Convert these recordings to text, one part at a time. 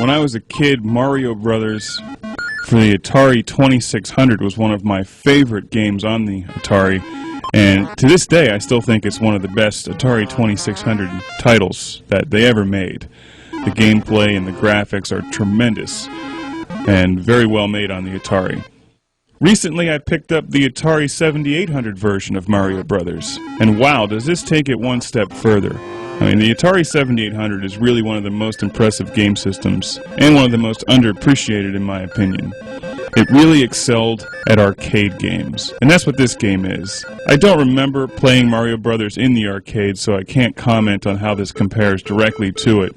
When I was a kid, Mario Brothers for the Atari 2600 was one of my favorite games on the Atari, and to this day I still think it's one of the best Atari 2600 titles that they ever made. The gameplay and the graphics are tremendous and very well made on the Atari. Recently I picked up the Atari 7800 version of Mario Brothers, and wow, does this take it one step further. I mean, the Atari 7800 is really one of the most impressive game systems, and one of the most underappreciated in my opinion. It really excelled at arcade games, and that's what this game is. I don't remember playing Mario Brothers in the arcade, so I can't comment on how this compares directly to it.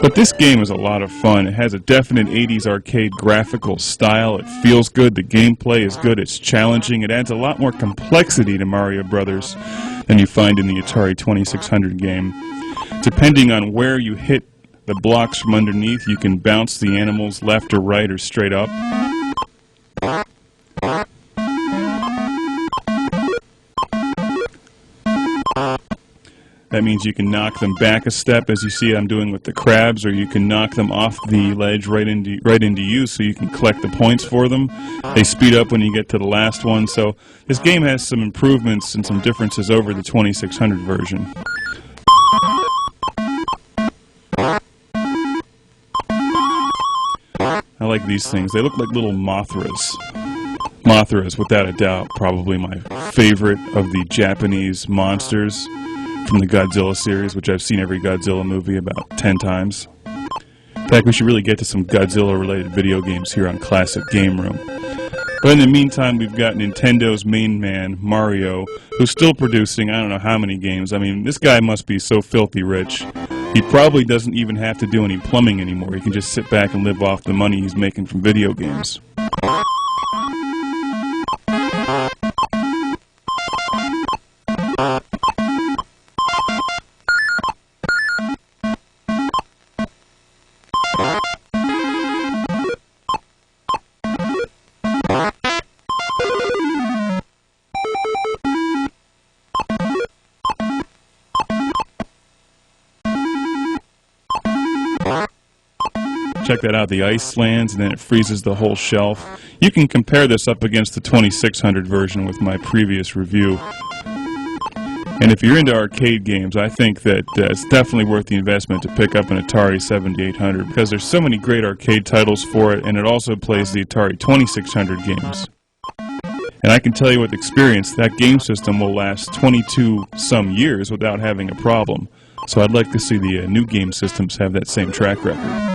But this game is a lot of fun. It has a definite 80s arcade graphical style. It feels good. The gameplay is good. It's challenging. It adds a lot more complexity to Mario Brothers than you find in the Atari 2600 game. Depending on where you hit the blocks from underneath, you can bounce the animals left or right or straight up. That means you can knock them back a step, as you see I'm doing with the crabs, or you can knock them off the ledge right into you so you can collect the points for them. They speed up when you get to the last one, so this game has some improvements and some differences over the 2600 version. I like these things. They look like little Mothras. Mothra is, without a doubt, probably my favorite of the Japanese monsters from the Godzilla series, which I've seen every Godzilla movie about 10 times. In fact, we should really get to some Godzilla-related video games here on Classic Game Room. But in the meantime, we've got Nintendo's main man, Mario, who's still producing I don't know how many games. I mean, this guy must be so filthy rich. He probably doesn't even have to do any plumbing anymore. He can just sit back and live off the money he's making from video games. Check that out, the ice lands and then it freezes the whole shelf. You can compare this up against the 2600 version with my previous review. And if you're into arcade games, I think that it's definitely worth the investment to pick up an Atari 7800 because there's so many great arcade titles for it, and it also plays the Atari 2600 games. And I can tell you with experience, that game system will last 22 some years without having a problem. So I'd like to see the new game systems have that same track record.